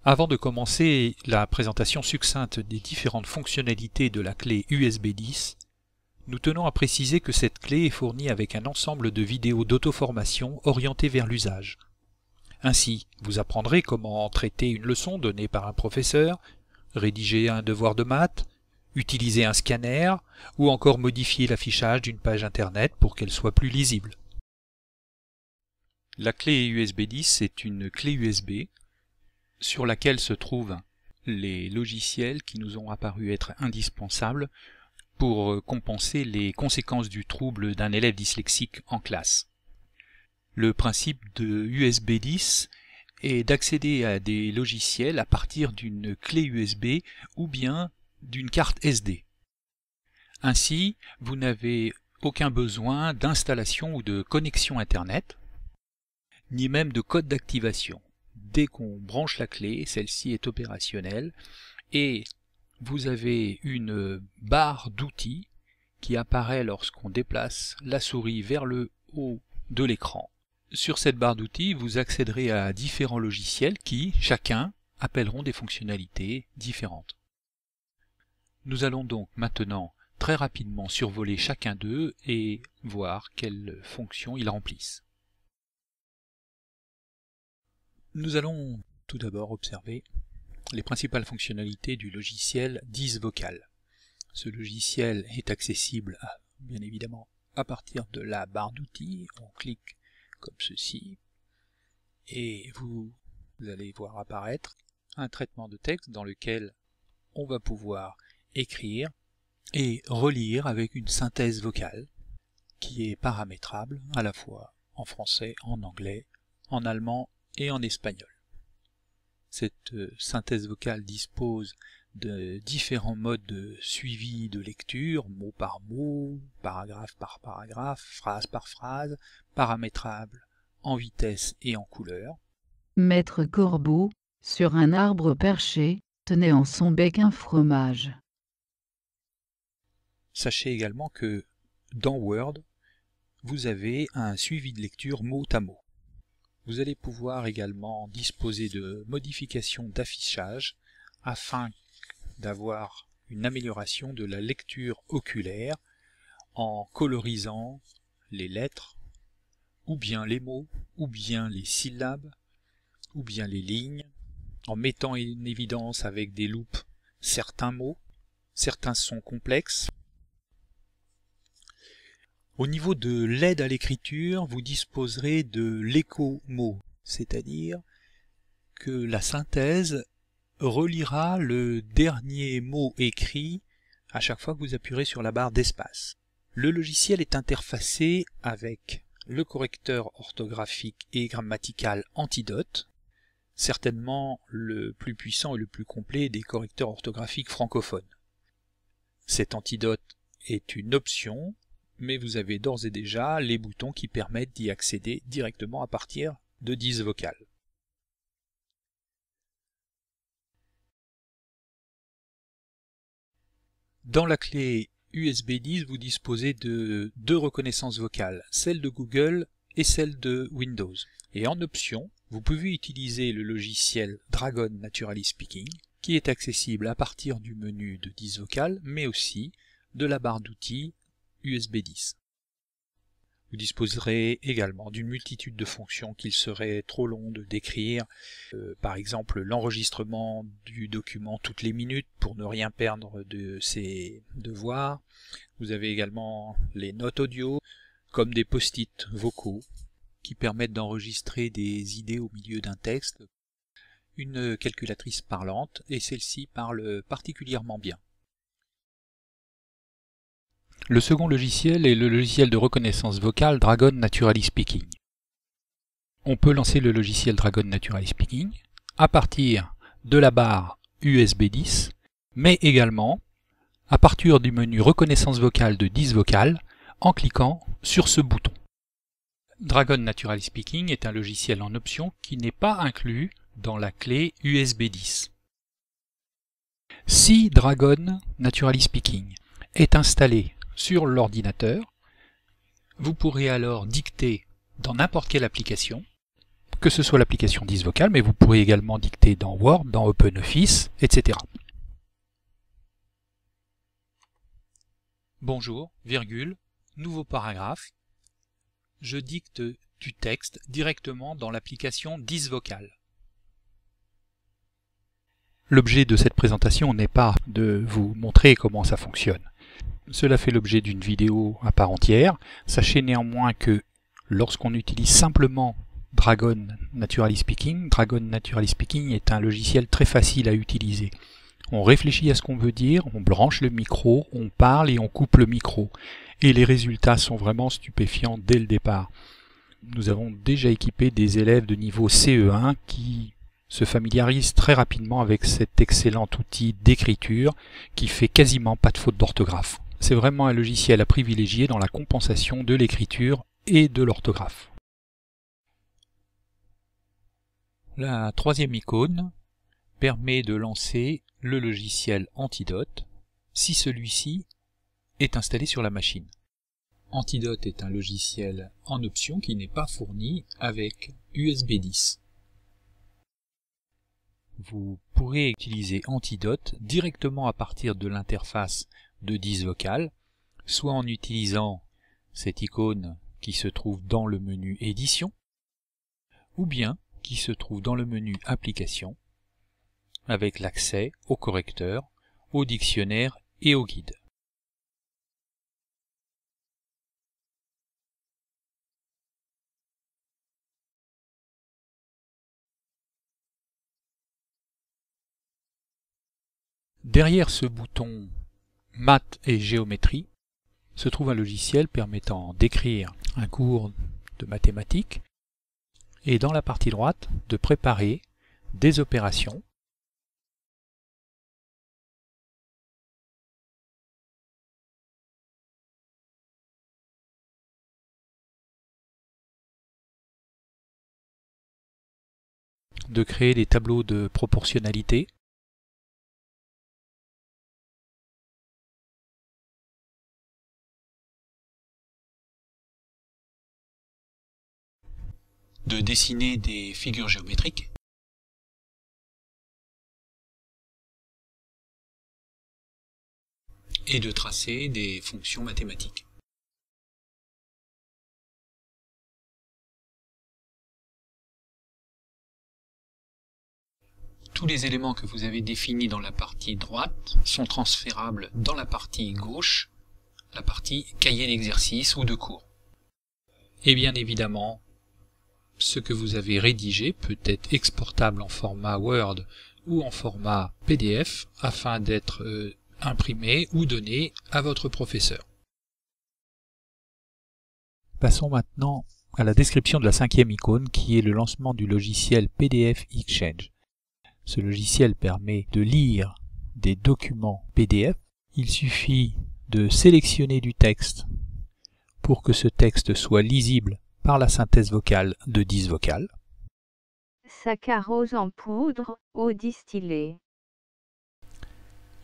Avant de commencer la présentation succincte des différentes fonctionnalités de la clé USB 10, nous tenons à préciser que cette clé est fournie avec un ensemble de vidéos d'auto-formation orientées vers l'usage. Ainsi, vous apprendrez comment traiter une leçon donnée par un professeur, rédiger un devoir de maths, utiliser un scanner ou encore modifier l'affichage d'une page internet pour qu'elle soit plus lisible. La clé USB 10 est une clé USB sur laquelle se trouvent les logiciels qui nous ont apparu être indispensables pour compenser les conséquences du trouble d'un élève dyslexique en classe. Le principe de USB 10 est d'accéder à des logiciels à partir d'une clé USB ou bien d'une carte SD. Ainsi, vous n'avez aucun besoin d'installation ou de connexion Internet, ni même de code d'activation. Dès qu'on branche la clé, celle-ci est opérationnelle et vous avez une barre d'outils qui apparaît lorsqu'on déplace la souris vers le haut de l'écran. Sur cette barre d'outils, vous accéderez à différents logiciels qui, chacun, appelleront des fonctionnalités différentes. Nous allons donc maintenant très rapidement survoler chacun d'eux et voir quelles fonctions ils remplissent. Nous allons tout d'abord observer les principales fonctionnalités du logiciel 10 Vocal. Ce logiciel est accessible, bien évidemment, à partir de la barre d'outils. On clique comme ceci et vous allez voir apparaître un traitement de texte dans lequel on va pouvoir écrire et relire avec une synthèse vocale qui est paramétrable à la fois en français, en anglais, en allemand et en espagnol. Cette synthèse vocale dispose de différents modes de suivi de lecture, mot par mot, paragraphe par paragraphe, phrase par phrase, paramétrable en vitesse et en couleur. Maître Corbeau, sur un arbre perché, tenait en son bec un fromage. Sachez également que dans Word, vous avez un suivi de lecture mot à mot. Vous allez pouvoir également disposer de modifications d'affichage afin d'avoir une amélioration de la lecture oculaire en colorisant les lettres, ou bien les mots, ou bien les syllabes, ou bien les lignes, en mettant en évidence avec des loupes certains mots, certains sons complexes. Au niveau de l'aide à l'écriture, vous disposerez de l'écho-mot, c'est-à-dire que la synthèse relira le dernier mot écrit à chaque fois que vous appuierez sur la barre d'espace. Le logiciel est interfacé avec le correcteur orthographique et grammatical Antidote, certainement le plus puissant et le plus complet des correcteurs orthographiques francophones. Cet Antidote est une option, mais vous avez d'ores et déjà les boutons qui permettent d'y accéder directement à partir de 10 Vocal. Dans la clé USB 10, vous disposez de deux reconnaissances vocales, celle de Google et celle de Windows. Et en option, vous pouvez utiliser le logiciel Dragon Naturally Speaking, qui est accessible à partir du menu de 10 Vocal, mais aussi de la barre d'outils USB 10. Vous disposerez également d'une multitude de fonctions qu'il serait trop long de décrire, par exemple l'enregistrement du document toutes les minutes pour ne rien perdre de ses devoirs. Vous avez également les notes audio, comme des post-it vocaux, qui permettent d'enregistrer des idées au milieu d'un texte. Une calculatrice parlante, et celle-ci parle particulièrement bien. Le second logiciel est le logiciel de reconnaissance vocale Dragon Naturally Speaking. On peut lancer le logiciel Dragon Naturally Speaking à partir de la barre USB 10, mais également à partir du menu reconnaissance vocale de 10 Vocal en cliquant sur ce bouton. Dragon Naturally Speaking est un logiciel en option qui n'est pas inclus dans la clé USB 10. Si Dragon Naturally Speaking est installé sur l'ordinateur, vous pourrez alors dicter dans n'importe quelle application, que ce soit l'application DisVocal, mais vous pourrez également dicter dans Word, dans OpenOffice, etc. Bonjour, virgule, nouveau paragraphe. Je dicte du texte directement dans l'application DisVocal. L'objet de cette présentation n'est pas de vous montrer comment ça fonctionne. Cela fait l'objet d'une vidéo à part entière. Sachez néanmoins que lorsqu'on utilise simplement Dragon Naturally Speaking est un logiciel très facile à utiliser. On réfléchit à ce qu'on veut dire, on branche le micro, on parle et on coupe le micro. Et les résultats sont vraiment stupéfiants dès le départ. Nous avons déjà équipé des élèves de niveau CE1 qui se familiarisent très rapidement avec cet excellent outil d'écriture qui fait quasiment pas de faute d'orthographe. C'est vraiment un logiciel à privilégier dans la compensation de l'écriture et de l'orthographe. La troisième icône permet de lancer le logiciel Antidote si celui-ci est installé sur la machine. Antidote est un logiciel en option qui n'est pas fourni avec USB 10. Vous pourrez utiliser Antidote directement à partir de l'interface de DisVocal, soit en utilisant cette icône qui se trouve dans le menu Édition, ou bien qui se trouve dans le menu Applications, avec l'accès au correcteur, au dictionnaire et au guide. Derrière ce bouton Maths et géométrie se trouve un logiciel permettant d'écrire un cours de mathématiques et dans la partie droite de préparer des opérations de créer des tableaux de proportionnalité, de dessiner des figures géométriques, et de tracer des fonctions mathématiques. Tous les éléments que vous avez définis dans la partie droite sont transférables dans la partie gauche, la partie cahier d'exercice ou de cours. Et bien évidemment, ce que vous avez rédigé peut être exportable en format Word ou en format PDF afin d'être imprimé ou donné à votre professeur. Passons maintenant à la description de la cinquième icône qui est le lancement du logiciel PDF Exchange. Ce logiciel permet de lire des documents PDF. Il suffit de sélectionner du texte pour que ce texte soit lisible par la synthèse vocale de DisVocal. Saccharose en poudre, eau distillée.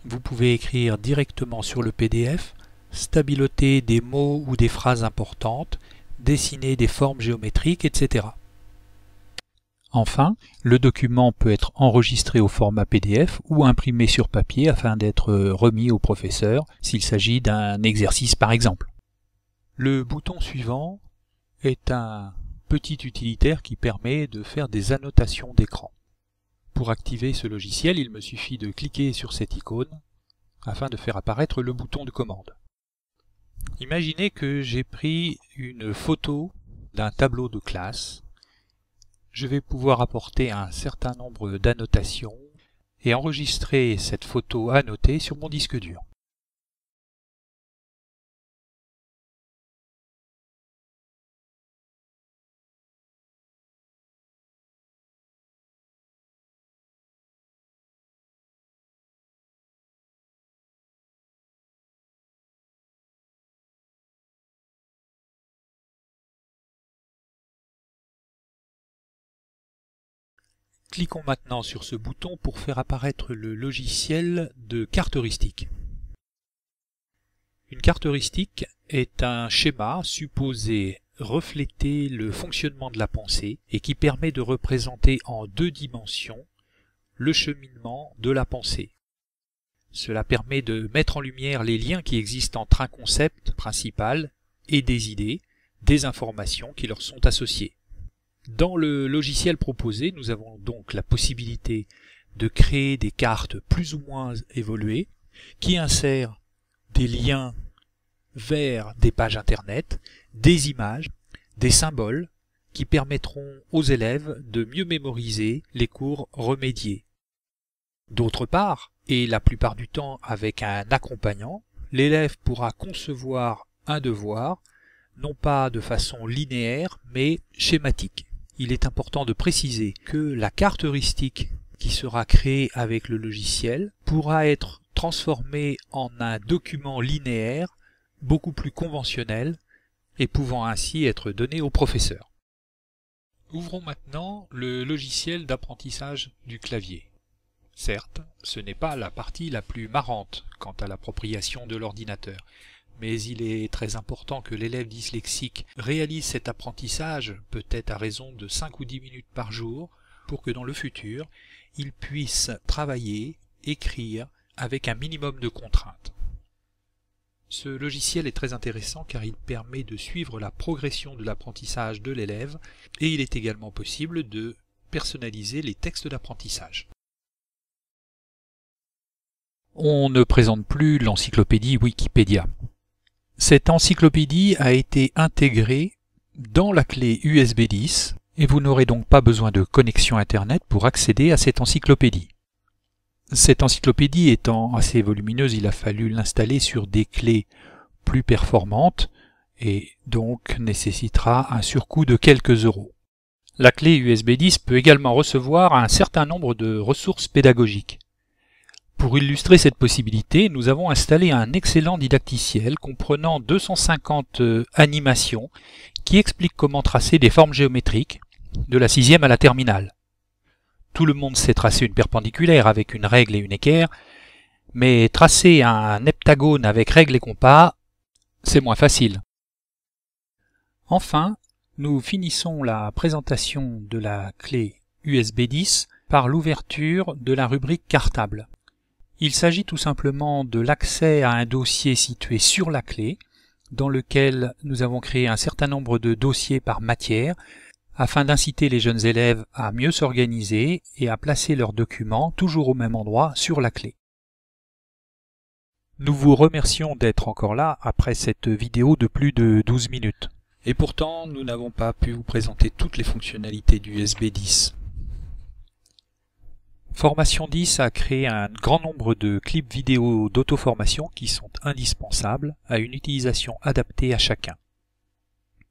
Vous pouvez écrire directement sur le PDF, stabiloter des mots ou des phrases importantes, dessiner des formes géométriques, etc. Enfin, le document peut être enregistré au format PDF ou imprimé sur papier afin d'être remis au professeur s'il s'agit d'un exercice par exemple. Le bouton suivant est un petit utilitaire qui permet de faire des annotations d'écran. Pour activer ce logiciel, il me suffit de cliquer sur cette icône afin de faire apparaître le bouton de commande. Imaginez que j'ai pris une photo d'un tableau de classe. Je vais pouvoir apporter un certain nombre d'annotations et enregistrer cette photo annotée sur mon disque dur. Cliquons maintenant sur ce bouton pour faire apparaître le logiciel de carte heuristique. Une carte heuristique est un schéma supposé refléter le fonctionnement de la pensée et qui permet de représenter en 2 dimensions le cheminement de la pensée. Cela permet de mettre en lumière les liens qui existent entre un concept principal et des idées, des informations qui leur sont associées. Dans le logiciel proposé, nous avons donc la possibilité de créer des cartes plus ou moins évoluées qui insèrent des liens vers des pages internet, des images, des symboles qui permettront aux élèves de mieux mémoriser les cours remédiés. D'autre part, et la plupart du temps avec un accompagnant, l'élève pourra concevoir un devoir, non pas de façon linéaire, mais schématique. Il est important de préciser que la carte heuristique qui sera créée avec le logiciel pourra être transformée en un document linéaire beaucoup plus conventionnel et pouvant ainsi être donné au professeur. Ouvrons maintenant le logiciel d'apprentissage du clavier. Certes, ce n'est pas la partie la plus marrante quant à l'appropriation de l'ordinateur, mais il est très important que l'élève dyslexique réalise cet apprentissage, peut-être à raison de 5 ou 10 minutes par jour, pour que dans le futur, il puisse travailler, écrire avec un minimum de contraintes. Ce logiciel est très intéressant car il permet de suivre la progression de l'apprentissage de l'élève et il est également possible de personnaliser les textes d'apprentissage. On ne présente plus l'encyclopédie Wikipédia. Cette encyclopédie a été intégrée dans la clé USB 10 et vous n'aurez donc pas besoin de connexion Internet pour accéder à cette encyclopédie. Cette encyclopédie étant assez volumineuse, il a fallu l'installer sur des clés plus performantes et donc nécessitera un surcoût de quelques euros. La clé USB 10 peut également recevoir un certain nombre de ressources pédagogiques. Pour illustrer cette possibilité, nous avons installé un excellent didacticiel comprenant 250 animations qui expliquent comment tracer des formes géométriques de la 6e à la terminale. Tout le monde sait tracer une perpendiculaire avec une règle et une équerre, mais tracer un heptagone avec règle et compas, c'est moins facile. Enfin, nous finissons la présentation de la clé USB 10 par l'ouverture de la rubrique cartable. Il s'agit tout simplement de l'accès à un dossier situé sur la clé, dans lequel nous avons créé un certain nombre de dossiers par matière, afin d'inciter les jeunes élèves à mieux s'organiser et à placer leurs documents toujours au même endroit sur la clé. Nous vous remercions d'être encore là après cette vidéo de plus de 12 minutes. Et pourtant, nous n'avons pas pu vous présenter toutes les fonctionnalités du USB 10. Formation 10 a créé un grand nombre de clips vidéo d'auto-formation qui sont indispensables à une utilisation adaptée à chacun.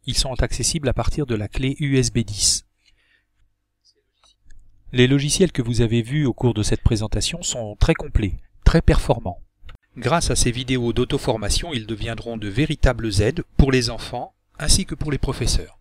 Ils sont accessibles à partir de la clé USB 10. Les logiciels que vous avez vus au cours de cette présentation sont très complets, très performants. Grâce à ces vidéos d'auto-formation, ils deviendront de véritables aides pour les enfants ainsi que pour les professeurs.